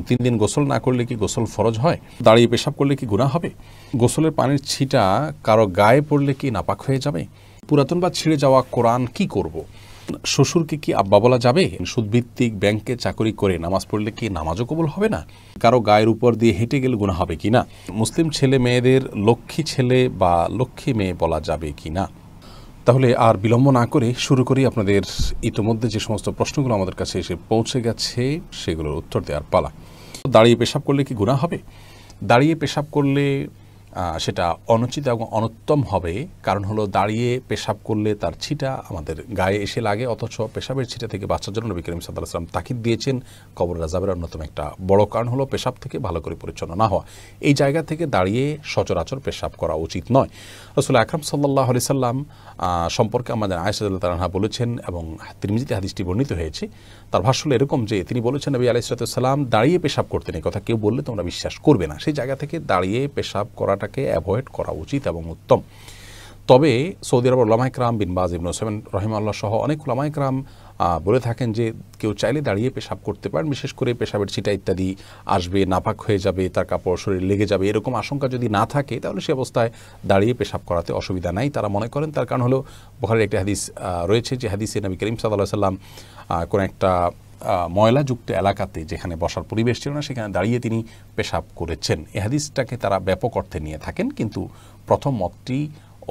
3 দিন গোসল না করলে কি গোসল ফরজ হয়? দাঁড়িয়ে পেশাব করলে কি গুনাহ হবে? গোসলের পানির ছিটা কারো গায়ে পড়লে কি নাপাক হয়ে যাবে? পুরাতন বা ছিঁড়ে যাওয়া কোরআন কি করব? শ্বশুরকে কি আব্বা বলা যাবে? সুদভিত্তিক ব্যাংকে চাকরি করে নামাজ পড়লে কি নামাজও কবুল হবে না? কারো গায়ের উপর দিয়ে হেঁটে গেলে গুনাহ হবে কিনা? মুসলিম ছেলে মেয়েদের লক্ষ্মী ছেলে বা লক্ষ্মী মেয়ে বলা যাবে কিনা? তাহলে আর বিলম্ব না করে শুরু করি। আপনাদের ইতোমধ্যে যে সমস্ত প্রশ্নগুলো আমাদের কাছে এসে পৌঁছে গেছে সেগুলোর উত্তর দেওয়ার পালা। দাঁড়িয়ে পেশাব করলে কি গুনাহ হবে? দাঁড়িয়ে পেশাব করলে সেটা অনুচিত এবং অনুত্তম হবে। কারণ হলো দাঁড়িয়ে পেশাব করলে তার ছিটা আমাদের গায়ে এসে লাগে, অথচ পেশাবের ছিটা থেকে বাঁচার জন্য নবী করিম সাল্লাল্লাহু আলাইহি ওয়াসাল্লাম তাকিদ দিয়েছেন। কবরের আযাবের অন্যতম একটা বড় কারণ হলো পেশাব থেকে ভালো করে পরিচ্ছন্ন না হওয়া। এই জায়গা থেকে দাঁড়িয়ে সচরাচর পেশাব করা উচিত নয়। রাসূল আকরাম সাল্লাল্লাহু আলাইহি সাল্লাম সম্পর্কে আমাদের আয়েশা রাদিয়াল্লাহু আনহা বলেছেন এবং তিরমিজিতে হাদিসটি বর্ণিত হয়েছে। তার ভাষ্য হলো এরকম যে তিনি বলেছেন নবী আলাইহিস সালাম দাঁড়িয়ে পেশাব করতেন। এই কথা কেউ বললে তোমরা বিশ্বাস করবে না। সেই জায়গা থেকে দাঁড়িয়ে পেশাব করাটাকে অ্যাভয়েড করা উচিত এবং উত্তম। তবে সৌদি আরবের উলামায়ে কেরাম বিন বাজ, ইবনে উসাইমিন রাহিমাহুল্লাহ সহ অনেক উলামায়ে কেরাম বলে থাকেন যে কেউ চাইলে দাঁড়িয়ে পেশাব করতে পারেন। বিশেষ করে পেশাবের ছিটা ইত্যাদি আসবে, নাপাক হয়ে যাবে, তার কাপড় শরীর লেগে যাবে, এরকম আশঙ্কা যদি না থাকে তাহলে সে অবস্থায় দাঁড়িয়ে পেশাব করাতে অসুবিধা নাই তারা মনে করেন। তার কারণ হলো বুখারীর একটি হাদিস রয়েছে, যে হাদিসে নবী করিম সাল্লাল্লাহু আলাইহি সাল্লাম কোন একটা ময়লাযুক্ত এলাকাতে যেখানে বসার পরিবেশ ছিল না সেখানে দাঁড়িয়ে তিনি পেশাব করেছেন। এই হাদিসটাকে তারা ব্যাপক অর্থে নিয়ে থাকেন, কিন্তু প্রথম মতটি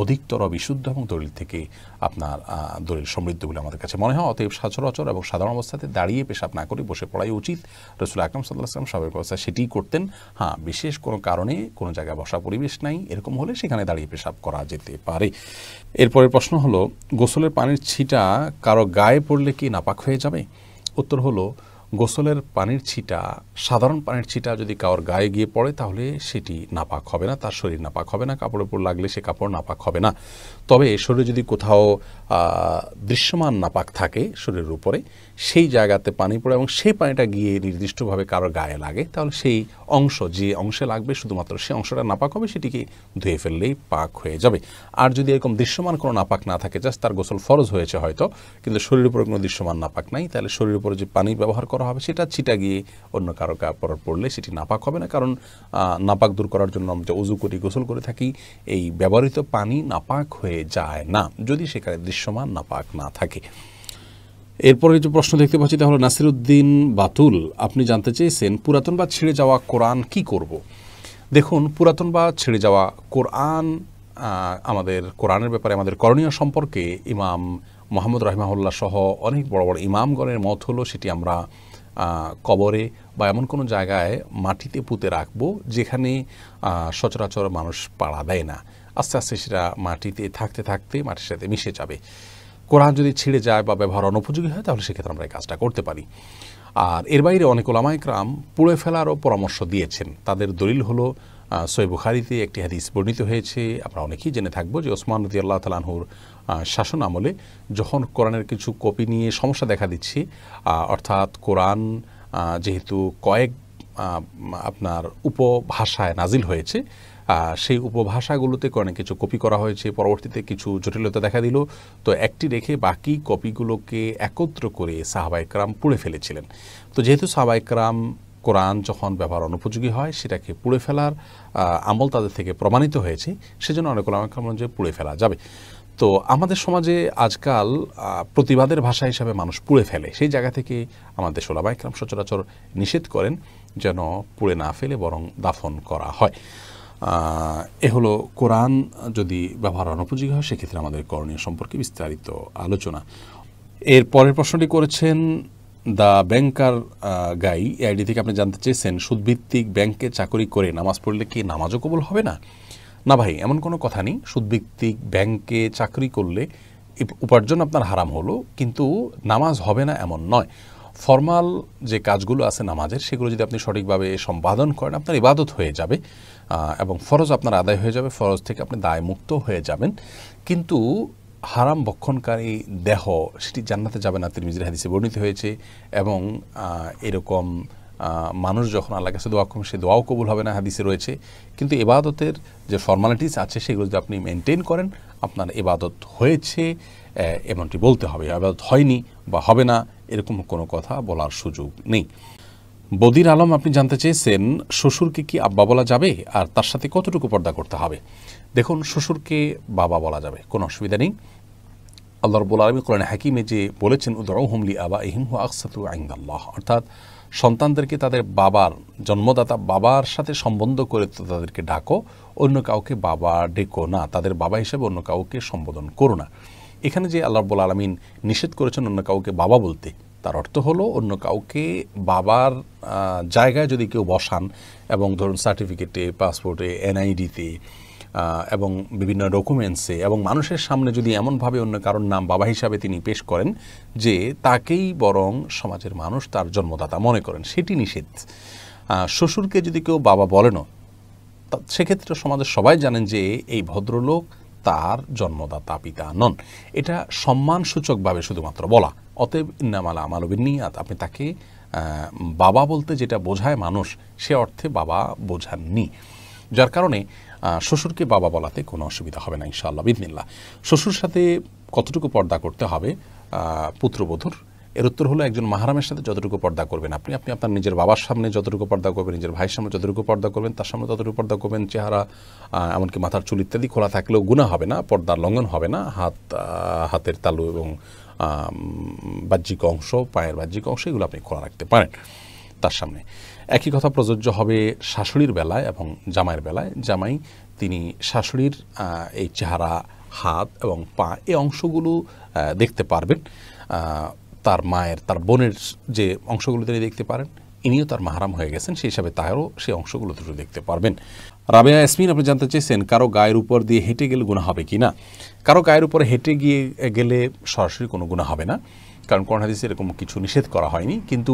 অধিকতর বিশুদ্ধ এবং দলিল থেকে আপনার দলিল সমৃদ্ধ বলে আমাদের কাছে মনে হয়। অতএব সচরাচর এবং সাধারণ অবস্থাতে দাঁড়িয়ে পেশাব না করে বসে পড়াই উচিত। রাসূল আকরাম সাল্লাল্লাহু আলাইহি ওয়াসাল্লাম স্বাভাবিক অবস্থায় সেটিই করতেন। হ্যাঁ, বিশেষ কোনো কারণে কোনো জায়গায় বসার পরিবেশ নাই এরকম হলে সেখানে দাঁড়িয়ে পেশাব করা যেতে পারে। এরপরের প্রশ্ন হলো, গোসলের পানির ছিটা কারো গায়ে পড়লে কি নাপাক হয়ে যাবে? উত্তর হলো, গোসলের পানির ছিটা, সাধারণ পানির ছিটা যদি কারোর গায়ে গিয়ে পড়ে তাহলে সেটি নাপাক হবে না, তার শরীর নাপাক হবে না, কাপড়ের উপর লাগলে সে কাপড় নাপাক হবে না। তবে শরীরে যদি কোথাও দৃশ্যমান নাপাক থাকে শরীরের উপরে, সেই জায়গাতে পানি পড়ে এবং সেই পানিটা গিয়ে নির্দিষ্টভাবে কারোর গায়ে লাগে, তাহলে সেই অংশ, যে অংশে লাগবে শুধুমাত্র সেই অংশটা নাপাক হবে, সেটিকে ধুয়ে ফেললেই পাক হয়ে যাবে। আর যদি এরকম দৃশ্যমান কোনো নাপাক না থাকে, জাস্ট তার গোসল ফরজ হয়েছে হয়তো, কিন্তু শরীরের উপরে কোনো দৃশ্যমান নাপাক নাই, তাহলে শরীরের উপরে যে পানি ব্যবহার করা হবে সেটা ছিটা গিয়ে অন্য কারো কাপড় পড়লে সেটি নাপাক হবে না। কারণ নাপাক দূর করার জন্য আমরা উযু করি, গোসল করে থাকি, এই ব্যবহৃত পানি নাপাক হয়ে যায় না যদি সেখানে দৃশ্যমান নাপাক না থাকে। এরপরে যে প্রশ্ন দেখতে পাচ্ছি তা হলো নাসিরউদ্দিন বাতুল, আপনি জানতে চেয়েছেন পুরাতন বা ছিঁড়ে যাওয়া কোরআন কি করব? দেখুন, পুরাতন বা ছিঁড়ে যাওয়া কোরআন, আমাদের কোরআনের ব্যাপারে আমাদের করণীয় সম্পর্কে ইমাম মুহাম্মদ রাহিমাহুল্লাহ সহ অনেক বড় বড় ইমামগণের মত হলো সেটি আমরা কবরে বা এমন কোনো জায়গায় মাটিতে পুঁতে রাখবো যেখানে সচরাচর মানুষ পাড়া দেয় না। আস্তে আস্তে সেটা মাটিতে থাকতে থাকতে মাটির সাথে মিশে যাবে। কোরআন যদি ছিঁড়ে যায় বা ব্যবহার অনুপযোগী হয় তাহলে সেক্ষেত্রে আমরা এই কাজটা করতে পারি। আর এর বাইরে অনেক উলামায়ে কেরাম পুড়ে ফেলারও পরামর্শ দিয়েছেন। তাদের দলিল হলো সহিহ বুখারীতে একটি হাদিস বর্ণিত হয়েছে, আমরা অনেকেই জেনে থাকবো, যে ওসমান রাদিয়াল্লাহু তাআলা আনহুর শাসন আমলে যখন কোরআনের কিছু কপি নিয়ে সমস্যা দেখা দিচ্ছে, অর্থাৎ কোরআন যেহেতু কয়েক আপনার উপভাষায় নাজিল হয়েছে, সেই উপভাষাগুলোতে অনেক কিছু কপি করা হয়েছে, পরবর্তীতে কিছু জটিলতা দেখা দিল, তো একটি রেখে বাকি কপিগুলোকে একত্র করে সাহাবায়ে কেরাম পুড়ে ফেলেছিলেন। তো যেহেতু সাহাবায়ে কেরাম কোরআন যখন ব্যবহার অনুপযোগী হয় সেটাকে পুড়ে ফেলার আমল তাদের থেকে প্রমাণিত হয়েছে, সেজন্য অনেক উলামায়ে কেরাম যে পুড়ে ফেলা যাবে। তো আমাদের সমাজে আজকাল প্রতিবাদের ভাষা হিসাবে মানুষ পুড়ে ফেলে, সেই জায়গা থেকে আমাদের উলামায়ে কেরাম সচরাচর নিষেধ করেন যেন পুড়ে না ফেলে বরং দাফন করা হয়। এ হলো কোরআন যদি ব্যবহার অনুপযোগী হয় সেক্ষেত্রে আমাদের করণীয় সম্পর্কে বিস্তারিত আলোচনা। এর পরের প্রশ্নটি করেছেন দ্য ব্যাংকার গাই আইডি থেকে, আপনি জানতে চেয়েছেন সুদভিত্তিক ব্যাংকে চাকরি করে নামাজ পড়লে কি নামাজও কবুল হবে না? না ভাই, এমন কোনো কথা নেই। সুদভিত্তিক ব্যাংকে চাকরি করলে উপার্জন আপনার হারাম হলো, কিন্তু নামাজ হবে না এমন নয়। ফরমাল যে কাজগুলো আছে নামাজের, সেগুলো যদি আপনি সঠিকভাবে সম্পাদন করেন আপনার ইবাদত হয়ে যাবে এবং ফরজ আপনার আদায় হয়ে যাবে, ফরজ থেকে আপনি দায় মুক্ত হয়ে যাবেন। কিন্তু হারাম ভক্ষণকারী দেহ সেটি জান্নাতে যাবে না, তিরমিজির হাদিসে বর্ণিত হয়েছে। এবং এরকম মানুষ যখন আল্লাহর কাছে দোয়া করবেন সে দোয়াও কবুল হবে না, হাদিসে রয়েছে। কিন্তু ইবাদতের যে ফর্মালিটিস আছে সেগুলো যদি আপনি মেনটেন করেন আপনার ইবাদত হয়েছে এমনটি বলতে হবে। ইবাদত হয়নি বা হবে না এরকম কোনো কথা বলার সুযোগ নেই। বদির আলম আপনি জানতে চেয়েছেন শ্বশুরকে কি আব্বা বলা যাবে আর তার সাথে কতটুকু পর্দা করতে হবে। দেখুন, শ্বশুরকে বাবা বলা যাবে, কোনো অসুবিধা নেই। আল্লাহ রাব্বুল আলামিন কোরআনে হাকিমে যে বলেছেন উদউহুম লিআবাইহিম হুয়া আকসাতু ইনদাল্লাহ, অর্থাৎ সন্তানদেরকে তাদের বাবার, জন্মদাতা বাবার সাথে সম্বন্ধ করে তাদেরকে ডাকো, অন্য কাউকে বাবা ডেকো না, তাদের বাবা হিসেবে অন্য কাউকে সম্বোধন করো না। এখানে যে আল্লাহ রাব্বুল আলামিন নিষেধ করেছেন অন্য কাউকে বাবা বলতে, তার অর্থ হলো অন্য কাউকে বাবার জায়গায় যদি কেউ বসান এবং ধরুন সার্টিফিকেটে, পাসপোর্টে, এনআইডিতে এবং বিভিন্ন ডকুমেন্টসে এবং মানুষের সামনে যদি এমনভাবে অন্য কারোর নাম বাবা হিসাবে তিনি পেশ করেন যে তাকেই বরং সমাজের মানুষ তার জন্মদাতা মনে করেন, সেটি নিষেধ। শ্বশুরকে যদি কেউ বাবা বলেনও, সেক্ষেত্রে সমাজের সবাই জানেন যে এই ভদ্রলোক তার জন্মদাতা পিতা নন। এটা সম্মানসূচকভাবে শুধুমাত্র বলা। অতএব ইন্নামাল আমালু বিন্নিয়াত, আপনি তাকে বাবা বলতে যেটা বোঝায় মানুষ, সে অর্থে বাবা বোঝাননি। যার কারণে শ্বশুরকে বাবা বলাতে কোনো অসুবিধা হবে না ইনশাআল্লাহ বিদিনিল্লাহ। শ্বশুর সাথে কতটুকু পর্দা করতে হবে পুত্রবধূর, এর উত্তর হলো একজন মাহরামের সাথে যতটুকু পর্দা করবেন আপনি আপনার নিজের বাবার সামনে যতটুকু পর্দা করবেন, নিজের ভাইয়ের সামনে যতটুকু পর্দা করবেন, তার সামনে ততটুকু পর্দা করবেন। চেহারা এমনকি মাথার চুল ইত্যাদি খোলা থাকলেও গুনাহ হবে না, পর্দার লঙ্ঘন হবে না। হাতের তালু এবং বাহ্যিক অংশ, পায়ের বাহ্যিক অংশ, এগুলো আপনি খোলা রাখতে পারেন তার সামনে। একই কথা প্রযোজ্য হবে শাশুড়ির বেলায় এবং জামাইয়ের বেলায়। জামাই তিনি শাশুড়ির এই চেহারা, হাত এবং পা, এই অংশগুলো দেখতে পারবেন। তার মায়ের, তার বোনের যে অংশগুলো তিনি দেখতে পারেন, ইনিও তার মাহরাম হয়ে গেছেন, সেই হিসাবে তারও সেই অংশগুলো দুটো দেখতে পারবেন। রাবেয়া ইয়াসমিন আপনি জানতে চেয়েছেন কারো গায়ের উপর দিয়ে হেঁটে গেলে গুনাহ হবে কি না। কারো গায়ের উপরে হেঁটে গেলে সরাসরি কোনো গুনাহ হবে না, কারণ কোরআন হাদিসে এরকম কিছু নিষেধ করা হয়নি। কিন্তু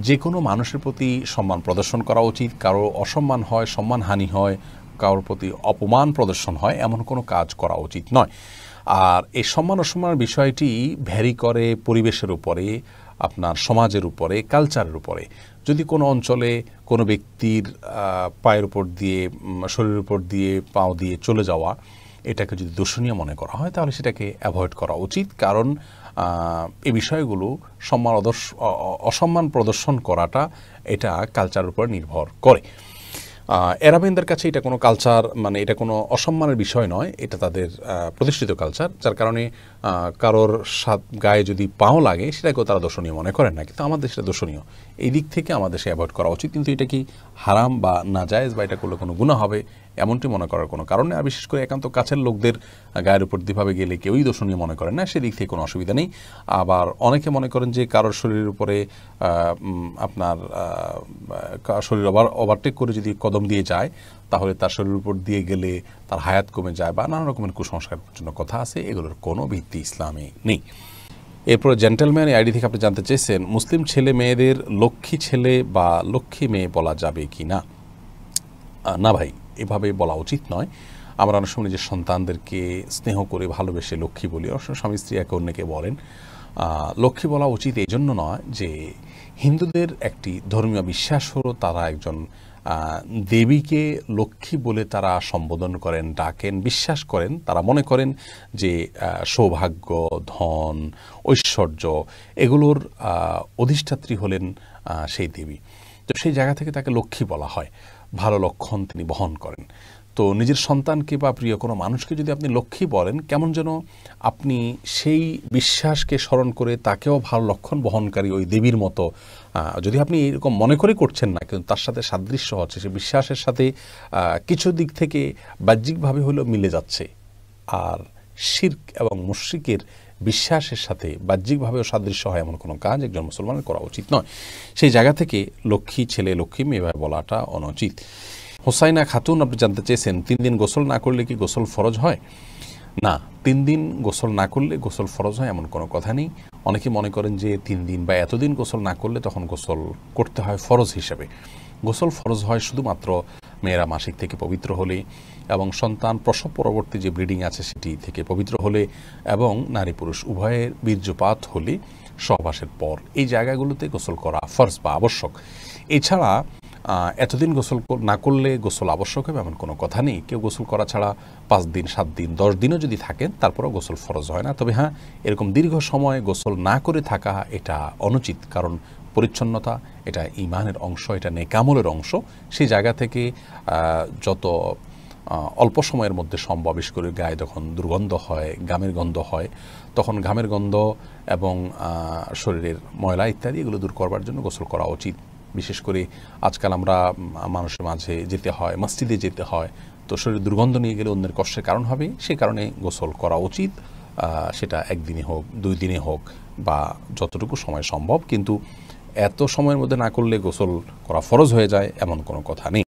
যে কোনো মানুষের প্রতি সম্মান প্রদর্শন করা উচিত। কারো অসম্মান হয়, সম্মানহানি হয়, কারোর প্রতি অপমান প্রদর্শন হয়, এমন কোনো কাজ করা উচিত নয়। আর এই সম্মান অসম্মানের বিষয়টি ভ্যারি করে পরিবেশের উপরে, আপনার সমাজের উপরে, কালচারের উপরে। যদি কোনো অঞ্চলে কোনো ব্যক্তির পায়ের উপর দিয়ে, শরীরের উপর দিয়ে, পাও দিয়ে চলে যাওয়া এটাকে যদি দূষণীয় মনে করা হয়, তাহলে সেটাকে অ্যাভয়েড করা উচিত। কারণ এই বিষয়গুলো অসম্মান প্রদর্শন করাটা এটা কালচারের উপর নির্ভর করে। এরাবিনদের কাছে এটা কোনো কালচার, মানে এটা কোনো অসম্মানের বিষয় নয়, এটা তাদের প্রতিষ্ঠিত কালচার। যার কারণে কারোর গায়ে যদি পাও লাগে সেটাকেও তারা দর্শনীয় মনে করেন না, কিন্তু আমাদের সেটা দর্শনীয়। এই দিক থেকে আমাদের সে অ্যাভয়েড করা উচিত। কিন্তু এটা কি হারাম বা নাজায়েজ বা এটা করলে কোনো গুনাহ হবে এমনটি মনে করার কোনো কারণে। আর বিশেষ করে একান্ত কাছের লোকদের গায়ের উপর দিভাবে গেলে কেউই দর্শনীয় মনে করেন না, সেদিক থেকে কোনো অসুবিধা নেই। আবার অনেকে মনে করেন যে কারোর শরীরের উপরে আপনার শরীর ওভারটেক করে যদি কদম দিয়ে যায়, তাহলে তার শরীরের উপর দিয়ে গেলে তার হায়াত কমে যায় বা নানা রকমের কুসংস্কার জন্য কথা আছে, এগুলোর কোনো ভিত্তি ইসলামে নেই। এরপরে জেন্টেলম্যান আইডি থেকে আপনি জানতে চেয়েছেন মুসলিম ছেলে মেয়েদের লক্ষ্মী ছেলে বা লক্ষ্মী মেয়ে বলা যাবে কি না। না ভাই, এভাবে বলা উচিত নয়। আমরা অনেক সময় নিজের সন্তানদেরকে স্নেহ করে ভালোবেসে লক্ষ্মী বলি, অনেক সময় স্বামী স্ত্রী একে অন্যকে বলেন। লক্ষ্মী বলা উচিত এই জন্য নয় যে হিন্দুদের একটি ধর্মীয় বিশ্বাস হলো তারা একজন দেবীকে লক্ষ্মী বলে তারা সম্বোধন করেন, ডাকেন, বিশ্বাস করেন। তারা মনে করেন যে সৌভাগ্য, ধন, ঐশ্বর্য এগুলোর অধিষ্ঠাত্রী হলেন সেই দেবী। তো সেই জায়গা থেকে তাকে লক্ষ্মী বলা হয়, ভালো লক্ষণ তিনি বহন করেন। তো নিজের সন্তানকে বা প্রিয় কোনো মানুষকে যদি আপনি লক্ষ্মী বলেন, কেমন যেন আপনি সেই বিশ্বাসকে স্মরণ করে তাকেও ভালো লক্ষণ বহনকারী ওই দেবীর মতো, যদি আপনি এরকম মনে করে করছেন না, কিন্তু তার সাথে সাদৃশ্য হচ্ছে, সে বিশ্বাসের সাথে কিছু দিক থেকে বাহ্যিকভাবে হলেও মিলে যাচ্ছে। আর শিরক এবং মুশরিকের বিশ্বাসের সাথে বাহ্যিকভাবেও সাদৃশ্য হয় এমন কোনো কাজ একজন মুসলমানের করা উচিত নয়। সেই জায়গা থেকে লক্ষ্মী ছেলে, লক্ষ্মী মেয়ে এভাবে বলাটা অনুচিত। হোসাইনা খাতুন আপনি জানতে চেয়েছেন 3 দিন গোসল না করলে কি গোসল ফরজ হয়? না, 3 দিন গোসল না করলে গোসল ফরজ হয় এমন কোনো কথা নেই। অনেকে মনে করেন যে 3 দিন বা এতদিন গোসল না করলে তখন গোসল করতে হয় ফরজ হিসেবে। গোসল ফরজ হয় শুধুমাত্র মেয়েরা মাসিক থেকে পবিত্র হলে এবং সন্তান প্রসব পরবর্তী যে ব্লিডিং আছে সেটি থেকে পবিত্র হলে এবং নারী পুরুষ উভয়ের বীর্যপাত হলে সহবাসের পর, এই জায়গাগুলোতে গোসল করা ফরজ বা আবশ্যক। এছাড়া এতদিন গোসল না করলে গোসল আবশ্যক হবে এমন কোনো কথা নেই। কেউ গোসল করা ছাড়া 5 দিন 7 দিন 10 দিনও যদি থাকেন তারপরেও গোসল ফরজ হয় না। তবে হ্যাঁ, এরকম দীর্ঘ সময় গোসল না করে থাকা এটা অনুচিত, কারণ পরিচ্ছন্নতা এটা ঈমানের অংশ, এটা নেকামলের অংশ। সেই জায়গা থেকে যত অল্প সময়ের মধ্যে সম্ভব, বিশেষ করে গায়ে যখন দুর্গন্ধ হয়, ঘামের গন্ধ হয়, তখন ঘামের গন্ধ এবং শরীরের ময়লা ইত্যাদি এগুলো দূর করবার জন্য গোসল করা উচিত। বিশেষ করে আজকাল আমরা মানুষের মাঝে যেতে হয়, মসজিদে যেতে হয়, তো শরীরে দুর্গন্ধ নিয়ে গেলে অন্যের কষ্টের কারণ হবে, সেই কারণে গোসল করা উচিত। সেটা একদিনে হোক, 2 দিনে হোক, বা যতটুকু সময় সম্ভব। কিন্তু এত সময়ের মধ্যে না করলে গোসল করা ফরজ হয়ে যায় এমন কোনো কথা নেই।